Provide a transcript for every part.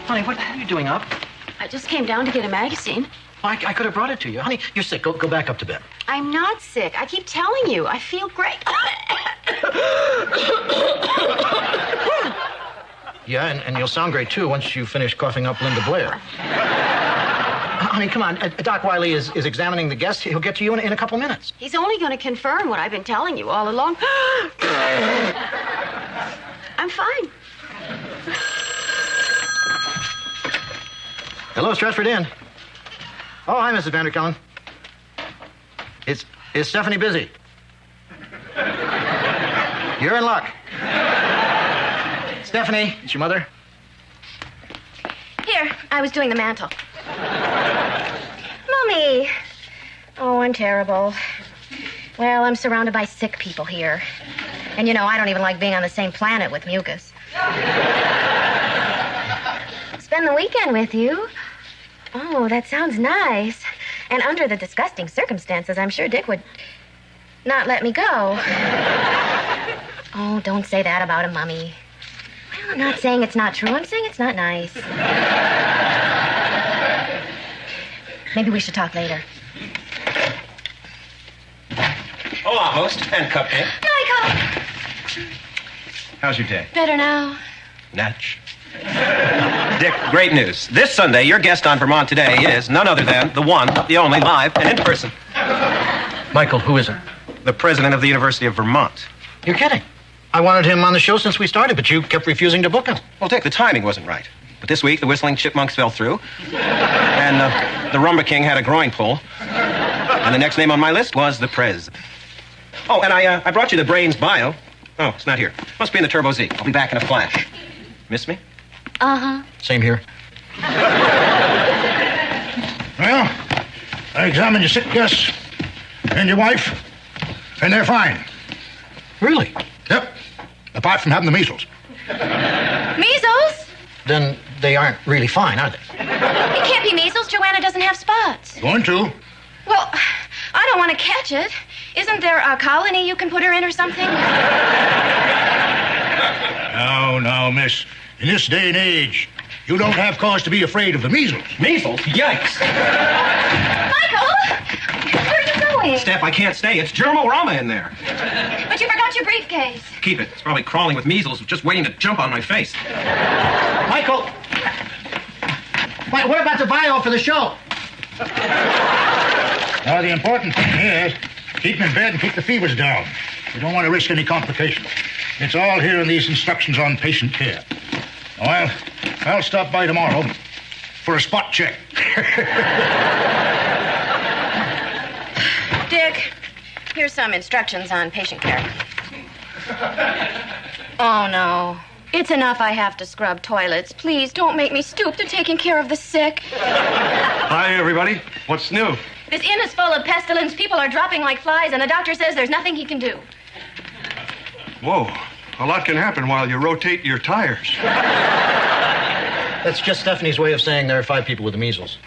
Honey, what are you doing up? I just came down to get a magazine. I could have brought it to you. Honey, you're sick. Go back up to bed. I'm not sick. I keep telling you. I feel great. Yeah, and you'll sound great, too, once you finish coughing up Linda Blair. Honey, come on. Doc Wiley is examining the guest. He'll get to you in a couple minutes. He's only going to confirm what I've been telling you all along. I'm fine. Hello, Stratford Inn. Oh, hi, Mrs. Vanderkellen. Is Stephanie busy? You're in luck. Stephanie, it's your mother. Here, I was doing the mantle. Mommy. Oh, I'm terrible. Well, I'm surrounded by sick people here. And, you know, I don't even like being on the same planet with mucus. Spend the weekend with you? Oh, that sounds nice. And under the disgusting circumstances, I'm sure Dick would not let me go. Oh, don't say that about him, Mommy. Well, I'm not saying it's not true. I'm saying it's not nice. Maybe we should talk later. Hola, host and cupcake. Michael! How's your day? Better now. Natch. Dick, great news. This Sunday, your guest on Vermont Today is none other than the one, the only, live and in person. Michael, who is it? The president of the University of Vermont. You're kidding. I wanted him on the show since we started, but you kept refusing to book him. Well, Dick, the timing wasn't right. But this week, the Whistling Chipmunks fell through, and the Rumba King had a groin pull, and the next name on my list was the Prez. Oh, and I brought you the Brains bio. Oh, it's not here. Must be in the Turbo Z. I'll be back in a flash. Miss me? Uh-huh. Same here. Well, I examined your sick guests and your wife, and they're fine. Really? Yep. Apart from having the measles. Measles? Then they aren't really fine, are they? It can't be measles. Joanna doesn't have spots. Going to. Well, I don't want to catch it. Isn't there a colony you can put her in or something? No, miss. In this day and age, you don't have cause to be afraid of the measles. Measles? Yikes. Michael! Where are you going? Steph, I can't stay. It's germorama in there. But you forgot your briefcase. Keep it. It's probably crawling with measles, just waiting to jump on my face. Michael! What about the bio for the show? Now, the important thing here is keep him in bed and keep the fevers down. You don't want to risk any complications. It's all here in these instructions on patient care. I'll stop by tomorrow for a spot check. Dick, here's some instructions on patient care. Oh, no. It's enough I have to scrub toilets. Please don't make me stoop to taking care of the sick. Hi, everybody. What's new? This inn is full of pestilence. People are dropping like flies, and the doctor says there's nothing he can do. Whoa. A lot can happen while you rotate your tires. That's just Stephanie's way of saying there are 5 people with the measles.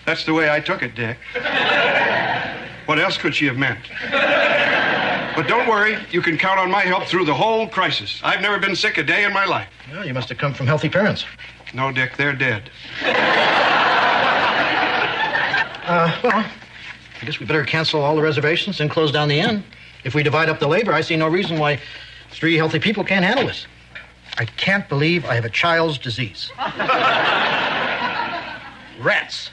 That's the way I took it, Dick. What else could she have meant? But don't worry. You can count on my help through the whole crisis. I've never been sick a day in my life. Well, you must have come from healthy parents. No, Dick, they're dead. Well, I guess we better cancel all the reservations and close down the inn. If we divide up the labor, I see no reason why 3 healthy people can't handle this. I can't believe I have a child's disease. Rats.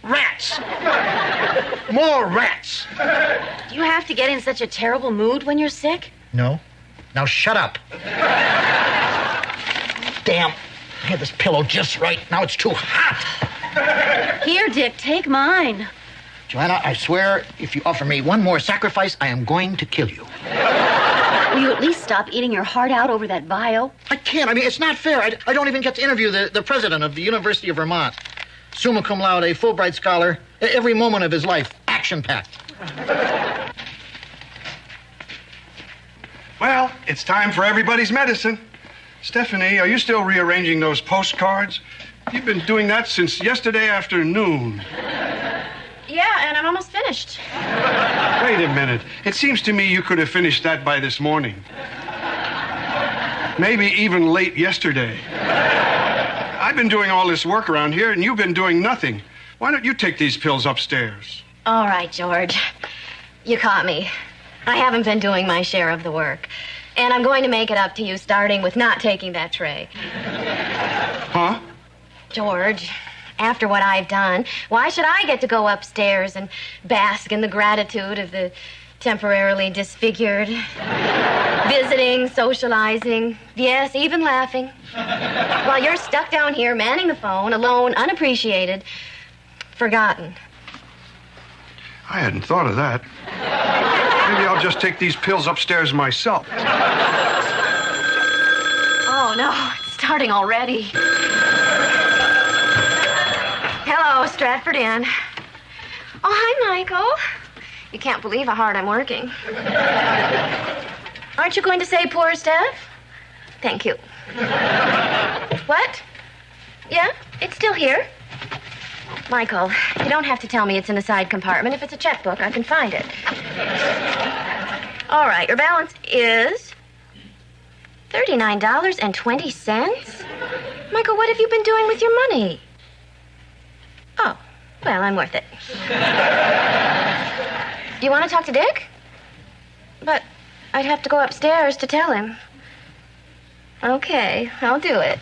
Rats. More rats. Do you have to get in such a terrible mood when you're sick? No. Now shut up. Damn. I had this pillow just right. Now it's too hot. Here, Dick, take mine. Joanna, I swear, if you offer me one more sacrifice, I am going to kill you. Will you at least stop eating your heart out over that bio? I can't. I mean, it's not fair. I don't even get to interview the president of the University of Vermont. Summa cum laude, Fulbright scholar. Every moment of his life, action-packed. Well, it's time for everybody's medicine. Stephanie, are you still rearranging those postcards? You've been doing that since yesterday afternoon. Yeah, and I'm almost finished. Wait a minute. It seems to me you could have finished that by this morning. Maybe even late yesterday. I've been doing all this work around here, and you've been doing nothing. Why don't you take these pills upstairs? All right, George. You caught me. I haven't been doing my share of the work. And I'm going to make it up to you, starting with not taking that tray. Huh? George, after what I've done, why should I get to go upstairs and bask in the gratitude of the temporarily disfigured, visiting, socializing, yes, even laughing, while you're stuck down here manning the phone, alone, unappreciated, forgotten? I hadn't thought of that. Maybe I'll just take these pills upstairs myself. Oh, no, it's starting already. Hello, Stratford Inn. Oh, hi, Michael. You can't believe how hard I'm working. Aren't you going to say poor Steph? Thank you. What? Yeah, it's still here. Michael, you don't have to tell me it's in a side compartment. If it's a checkbook, I can find it. All right, your balance is $39.20. Michael, what have you been doing with your money? Oh, well, I'm worth it. Do you want to talk to Dick? But I'd have to go upstairs to tell him. Okay, I'll do it.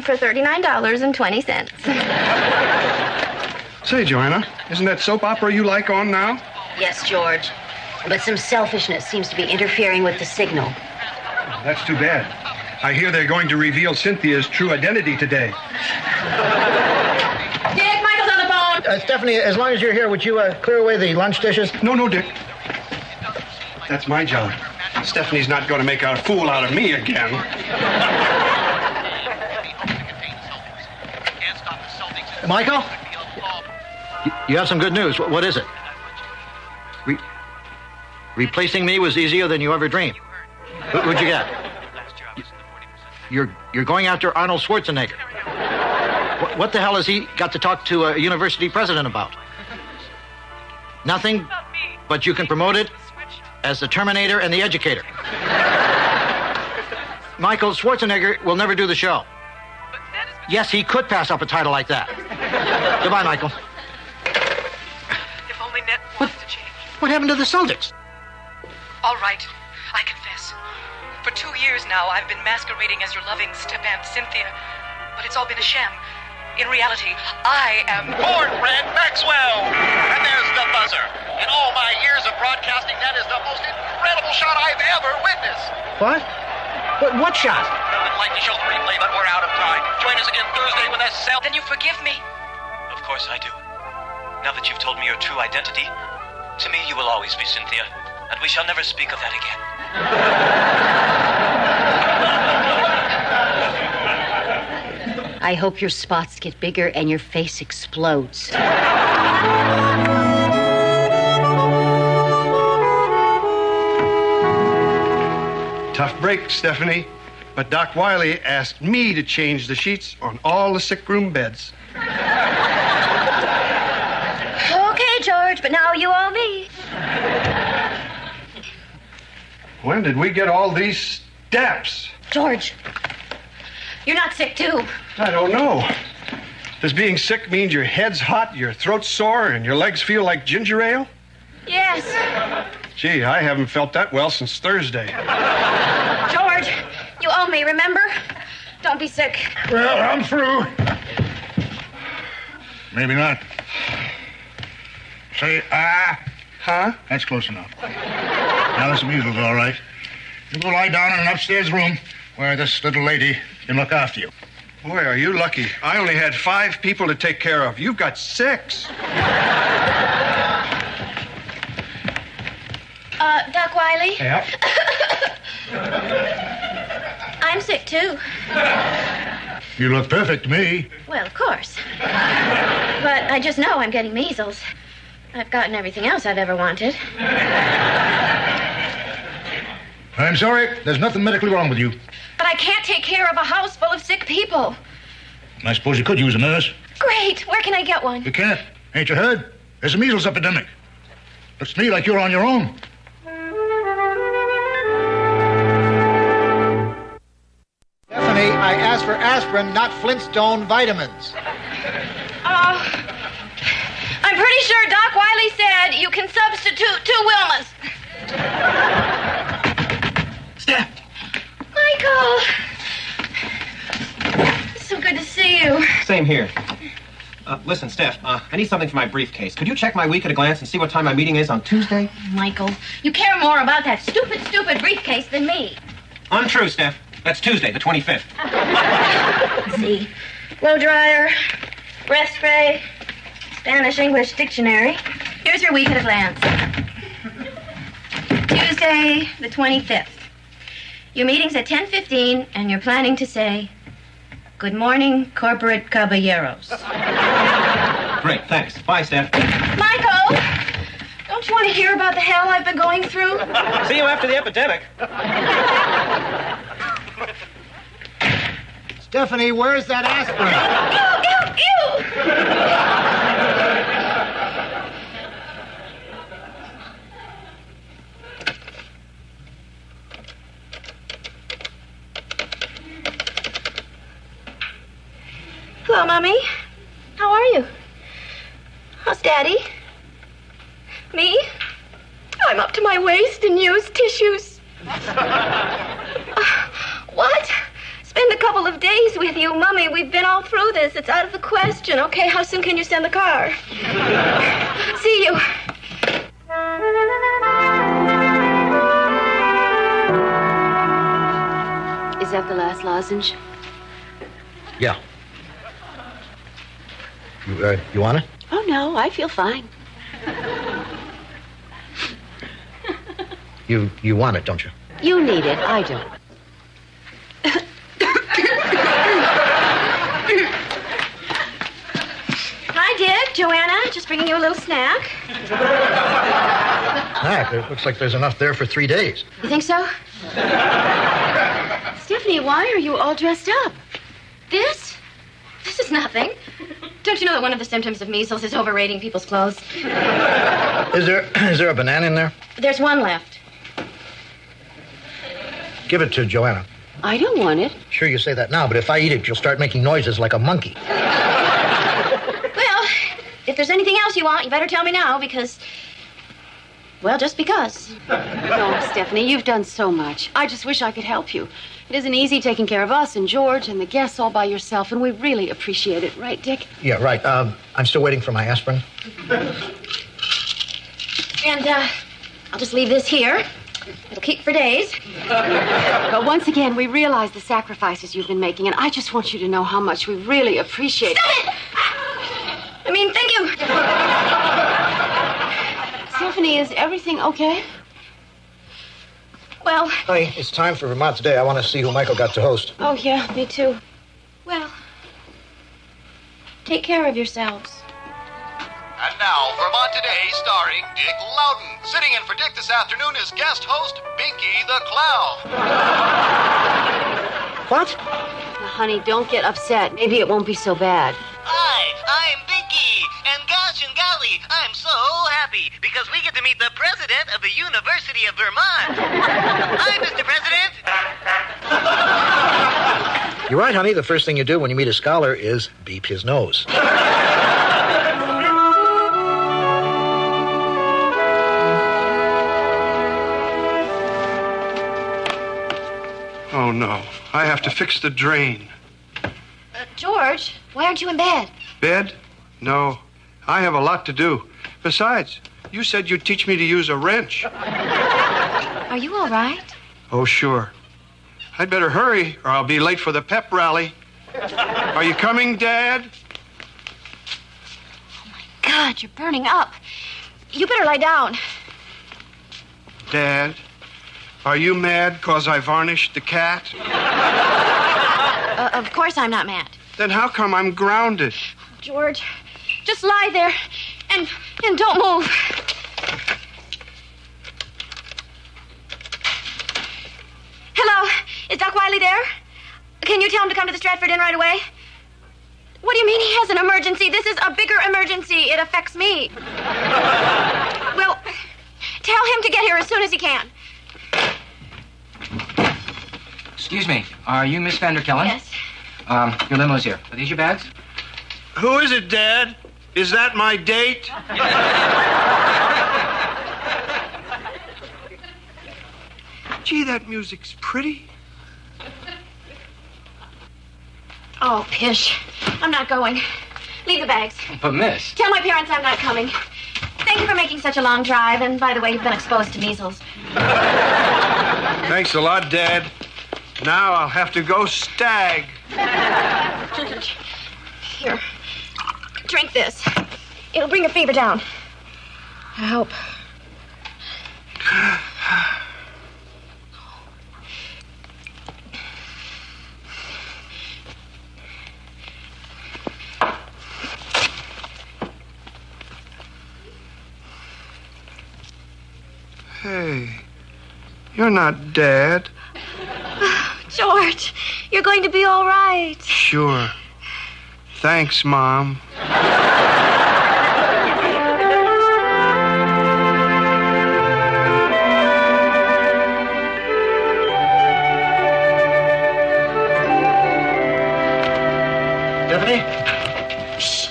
For $39.20. Say, Joanna, isn't that soap opera you like on now? Yes, George. But some selfishness seems to be interfering with the signal. That's too bad. I hear they're going to reveal Cynthia's true identity today. Dick, Michael's on the phone. Stephanie, as long as you're here, would you clear away the lunch dishes? No, Dick. That's my job. Stephanie's not going to make a fool out of me again. Michael? You have some good news. What is it? Replacing me was easier than you ever dreamed. What'd you get? You're going after Arnold Schwarzenegger. What the hell has he got to talk to a university president about? Nothing, but you can promote it as the Terminator and the Educator. Michael, Schwarzenegger will never do the show. Yes, he could pass up a title like that. Goodbye, Michael. If only Ned wants to change. What happened to the Celtics? All right, I confess. For 2 years now, I've been masquerading as your loving step-aunt Cynthia. But it's all been a sham. In reality, I am... Cornbread Maxwell! And there's the buzzer. In all my years of broadcasting, that is the most incredible shot I've ever witnessed. What? What shot? I'd like to show the replay, but we're out of time. Join us again Thursday with a cell... Then you forgive me? Of course I do. Now that you've told me your true identity, to me you will always be Cynthia, and we shall never speak of that again. I hope your spots get bigger and your face explodes. Tough break, Stephanie. But Doc Wiley asked me to change the sheets on all the sick room beds. Okay, George, but now you owe me. When did we get all these stamps? George, you're not sick, too. I don't know. Does being sick mean your head's hot, your throat's sore, and your legs feel like ginger ale? Yes. Gee, I haven't felt that well since Thursday. George, you owe me, remember? Don't be sick. Well, I'm through. Maybe not. Say, Huh? That's close enough. Now, this music's all right. You go lie down in an upstairs room where this little lady can look after you. Boy, are you lucky. I only had 5 people to take care of. You've got 6. Doc Wiley? Yeah? I'm sick, too. You look perfect to me. Well, of course. But I just know I'm getting measles. I've gotten everything else I've ever wanted. I'm sorry. There's nothing medically wrong with you. But I can't take care of a house full of sick people. I suppose you could use a nurse. Great. Where can I get one? You can't. Ain't you heard? There's a measles epidemic. Looks to me like you're on your own. Stephanie, I I asked for aspirin, not Flintstone vitamins. I'm pretty sure Doc Wiley said you can substitute 2 Wilmas. Steph! Michael! So good to see you. Same here. Listen, Steph, I need something for my briefcase. Could you check my week at a glance and see what time my meeting is on Tuesday? Michael, you care more about that stupid briefcase than me. Untrue, Steph. That's Tuesday, the 25th. Let's see. Blow dryer, breath spray, Spanish-English dictionary. Here's your week at a glance. Tuesday, the 25th. Your meeting's at 10:15, and you're planning to say, "Good morning, corporate caballeros." Great, thanks. Bye, Steph. Michael! Don't you want to hear about the hell I've been going through? See you after the epidemic. Stephanie, where's that aspirin? Hello, Mommy. How are you? How's Daddy? Me? I'm up to my waist in used tissues. What? Spend a couple of days with you. Mommy, we've been all through this. It's out of the question. Okay, how soon can you send the car? See you. Is that the last lozenge? Yeah. You want it? Oh, no, I feel fine. You want it, don't you? You need it. I don't. Hi, Dick. Joanna, just bringing you a little snack. Snack? It looks like there's enough there for 3 days. You think so? Stephanie, why are you all dressed up? This? This is nothing. Don't you know that one of the symptoms of measles is overrating people's clothes? Is there a banana in there? There's one left. Give it to Joanna. I don't want it. Sure, you say that now, but if I eat it, you'll start making noises like a monkey. Well, if there's anything else you want, you better tell me now, because... Well, just because. No, Stephanie, you've done so much. I just wish I could help you. It isn't easy taking care of us and George and the guests all by yourself, and we really appreciate it. Right, Dick? Yeah, right. I'm still waiting for my aspirin. And, I'll just leave this here. It'll keep for days. But once again, we realize the sacrifices you've been making, and I just want you to know how much we really appreciate Stop it! I mean, thank you. Stephanie, is everything okay? Well... Honey, it's time for Vermont Today. I want to see who Michael got to host. Oh, yeah, me too. Well, take care of yourselves. And now, Vermont Today, starring Dick Loudon. Sitting in for Dick this afternoon is guest host Binky the Clown. What? Now, honey, don't get upset. Maybe it won't be so bad. Hi, I'm Binky, and gosh and golly, I'm so happy because we get to meet the president of the University of Vermont. Hi, Mr. President. You're right, honey. The first thing you do when you meet a scholar is beep his nose. Oh, no. I have to fix the drain. George, why aren't you in bed? Bed? No. I have a lot to do. Besides, you said you'd teach me to use a wrench. Are you all right? Oh, sure. I'd better hurry or I'll be late for the pep rally. Are you coming, Dad? God, you're burning up. You better lie down. Dad, are you mad 'cause I varnished the cat? Of course I'm not mad. Then how come I'm grounded? George, just lie there and don't move. Hello, is Doc Wiley there? Can you tell him to come to the Stratford Inn right away? What do you mean he has an emergency? This is a bigger emergency. It affects me. Well, tell him to get here as soon as he can. Excuse me, are you Miss Vanderkellen? Yes. Your limo's here. Are these your bags? Who is it, Dad? Is that my date? Gee, that music's pretty. Oh, pish. I'm not going. Leave the bags. But, miss. Tell my parents I'm not coming. Thank you for making such a long drive, and by the way, you've been exposed to measles. Thanks a lot, Dad. Now I'll have to go stag. Here. Drink this. It'll bring your fever down. I hope. Hey, you're not Dad. George, you're going to be all right. Sure. Thanks, Mom. Stephanie? Shh.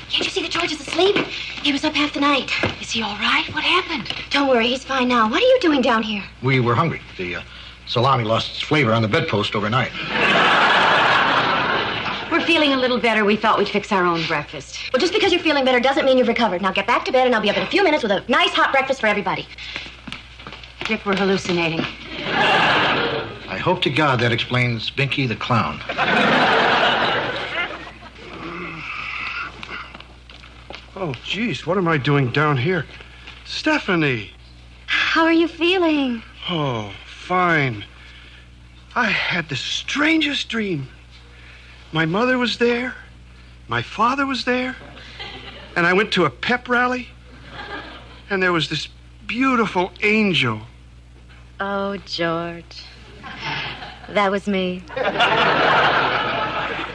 Can't you see that George is asleep? He was up half the night. Is he all right? What happened? Don't worry, he's fine now. What are you doing down here? We were hungry. The salami lost its flavor on the bedpost overnight. We're feeling a little better. We thought we'd fix our own breakfast. Well, just because you're feeling better doesn't mean you've recovered. Now get back to bed, and I'll be up in a few minutes with a nice hot breakfast for everybody. Dick, we're hallucinating. I hope to God that explains Binky the Clown. Oh, geez, what am I doing down here? Stephanie! How are you feeling? Oh, fine. I had the strangest dream. My mother was there, my father was there, and I went to a pep rally, and there was this beautiful angel. Oh, George. That was me.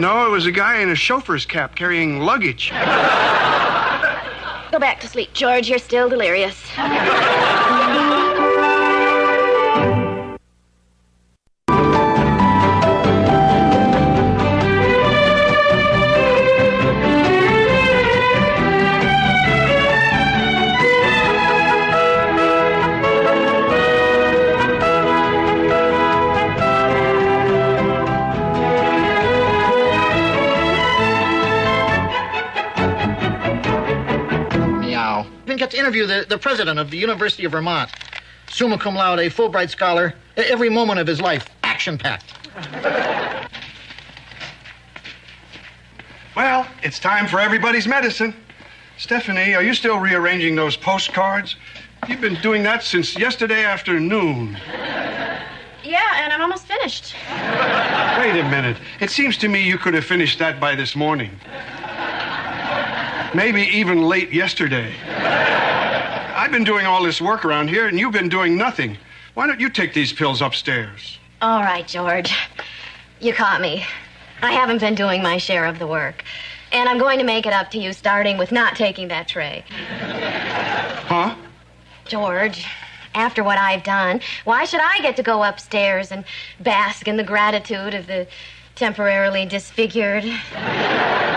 No, it was a guy in a chauffeur's cap carrying luggage. Go back to sleep, George. You're still delirious. Didn't get to interview the president of the University of Vermont. Summa cum laude, Fulbright scholar, every moment of his life, action-packed. Well, it's time for everybody's medicine. Stephanie, are you still rearranging those postcards? You've been doing that since yesterday afternoon. Yeah, and I'm almost finished. Wait a minute. It seems to me you could have finished that by this morning. Maybe even late yesterday. I've been doing all this work around here, and you've been doing nothing. Why don't you take these pills upstairs? All right, George. You caught me. I haven't been doing my share of the work. And I'm going to make it up to you, starting with not taking that tray. Huh? George, after what I've done, why should I get to go upstairs and bask in the gratitude of the temporarily disfigured,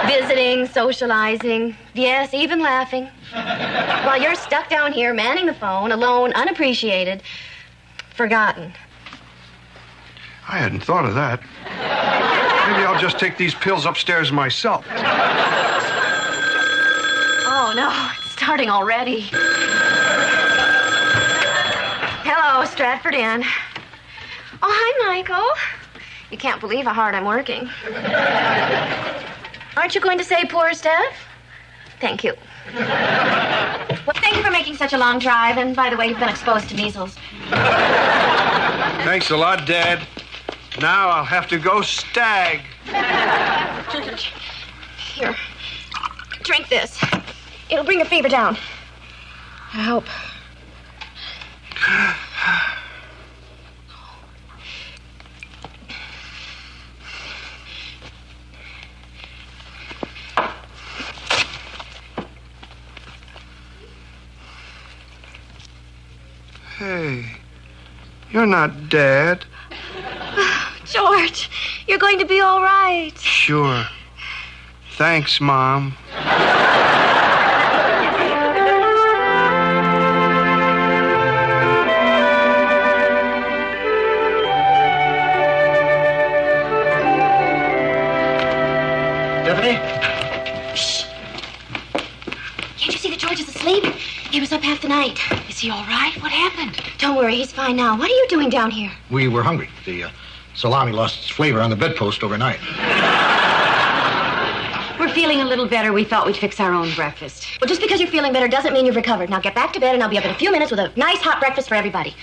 visiting, socializing, yes, even laughing, while you're stuck down here manning the phone, alone, unappreciated, forgotten? I hadn't thought of that. Maybe I'll just take these pills upstairs myself. Oh, no, it's starting already. Hello, Stratford Inn. Oh, hi, Michael. You can't believe how hard I'm working. Aren't you going to say poor Steph? Thank you. Well, thank you for making such a long drive, and by the way, you've been exposed to measles. Thanks a lot, Dad. Now I'll have to go stag. Here. Drink this. It'll bring your fever down. I hope. Hey, you're not Dad. George, you're going to be all right. Sure. Thanks, Mom. Stephanie? Shh. Can't you see that George is asleep? He was up half the night. Is he all right? What happened? Don't worry, he's fine now. What are you doing down here? We were hungry. The salami lost its flavor on the bedpost overnight. We're feeling a little better. We thought we'd fix our own breakfast. Well, just because you're feeling better doesn't mean you've recovered. Now get back to bed, and I'll be up in a few minutes with a nice hot breakfast for everybody.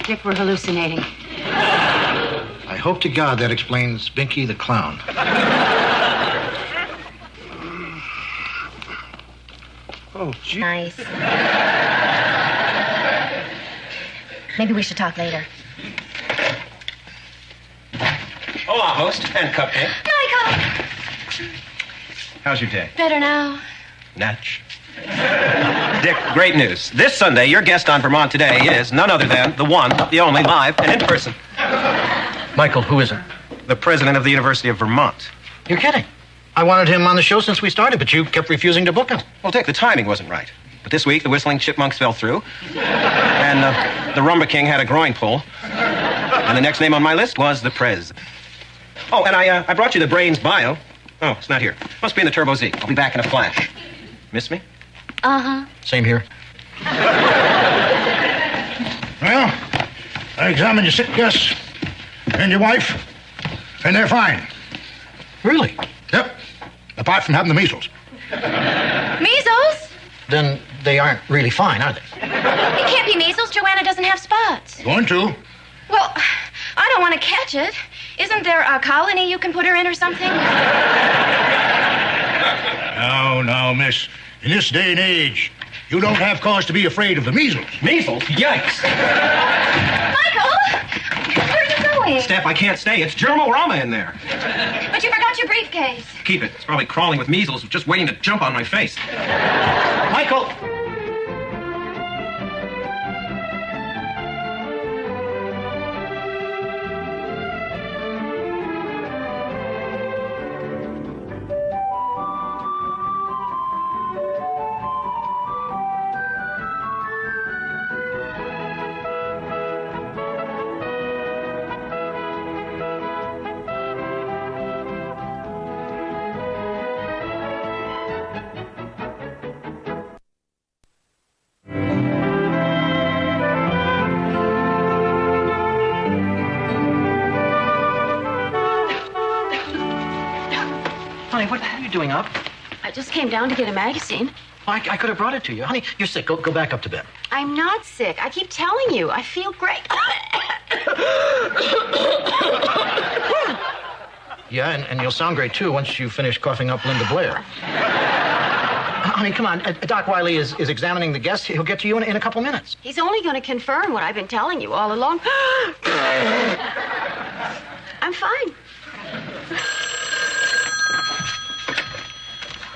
Dick, we're hallucinating. I hope to God that explains Binky the Clown. Oh, gee. Nice. Maybe we should talk later. Hola, host and cupcake. Michael! How's your day? Better now. Natch. Dick, great news. This Sunday, your guest on Vermont Today is none other than the one, the only, live and in person. Michael, who is it? The president of the University of Vermont. You're kidding. I wanted him on the show since we started, but you kept refusing to book him. Well, Dick, the timing wasn't right. But this week, the Whistling Chipmunks fell through, and the Rumba King had a groin pull, and the next name on my list was the Prez. Oh, and I brought you the Brains bio. Oh, it's not here. Must be in the Turbo Z. I'll be back in a flash. Miss me? Uh-huh. Same here. Well, I examined your sick guests and your wife, and they're fine. Really? Yep. Apart from having the measles. Measles? Then they aren't really fine, are they? It can't be measles. Joanna doesn't have spots. Going to. Well, I don't want to catch it. Isn't there a colony you can put her in or something? No, miss. In this day and age, you don't have cause to be afraid of the measles. Measles? Yikes. Michael! Where are you going? Steph, I can't stay. It's germ-o-rama in there. But you forgot your briefcase. Keep it. It's probably crawling with measles, just waiting to jump on my face. Michael! Honey, what are you doing up? I just came down to get a magazine. I could have brought it to you. Honey, you're sick. Go back up to bed. I'm not sick. I keep telling you. I feel great. Yeah, and you'll sound great, too, once you finish coughing up Linda Blair. Honey, come on. Doc Wiley is examining the guests. He'll get to you in a couple minutes. He's only going to confirm what I've been telling you all along. I'm fine.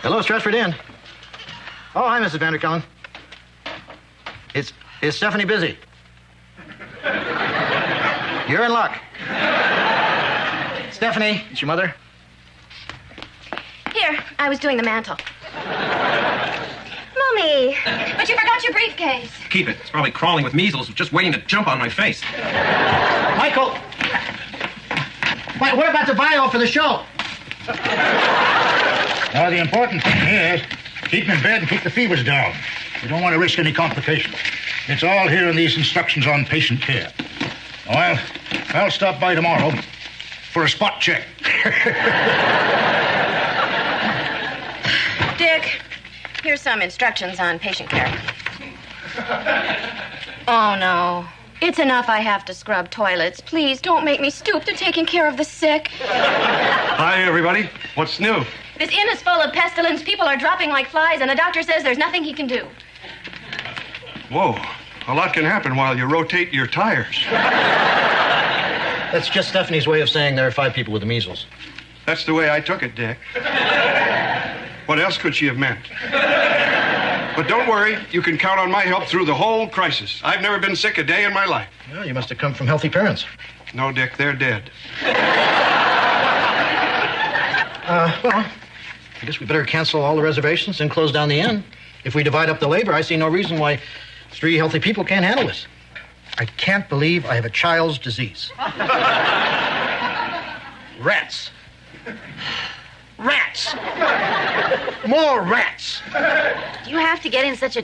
Hello, Stratford Inn. Oh, hi, Mrs. Vanderkellen. Is Stephanie busy? You're in luck. Stephanie, it's your mother. Here, I was doing the mantle. Mommy, but you forgot your briefcase. Keep it. It's probably crawling with measles, just waiting to jump on my face. Michael! Wait, what about the bio for the show? Now, the important thing here is keep him in bed and keep the fevers down. We don't want to risk any complications. It's all here in these instructions on patient care. Well, I'll stop by tomorrow for a spot check. Dick, here's some instructions on patient care. Oh, no. It's enough I have to scrub toilets. Please don't make me stoop to taking care of the sick. Hi, everybody. What's new? This inn is full of pestilence. People are dropping like flies, and the doctor says there's nothing he can do. Whoa. A lot can happen while you rotate your tires. That's just Stephanie's way of saying there are 5 people with the measles. That's the way I took it, Dick. What else could she have meant? But don't worry, you can count on my help through the whole crisis. I've never been sick a day in my life. Well, you must have come from healthy parents. No, Dick, they're dead. Well, I guess we better cancel all the reservations and close down the inn. If we divide up the labor, I see no reason why 3 healthy people can't handle this. I can't believe I have a child's disease. Rats. Rats. More rats. You have to get in such a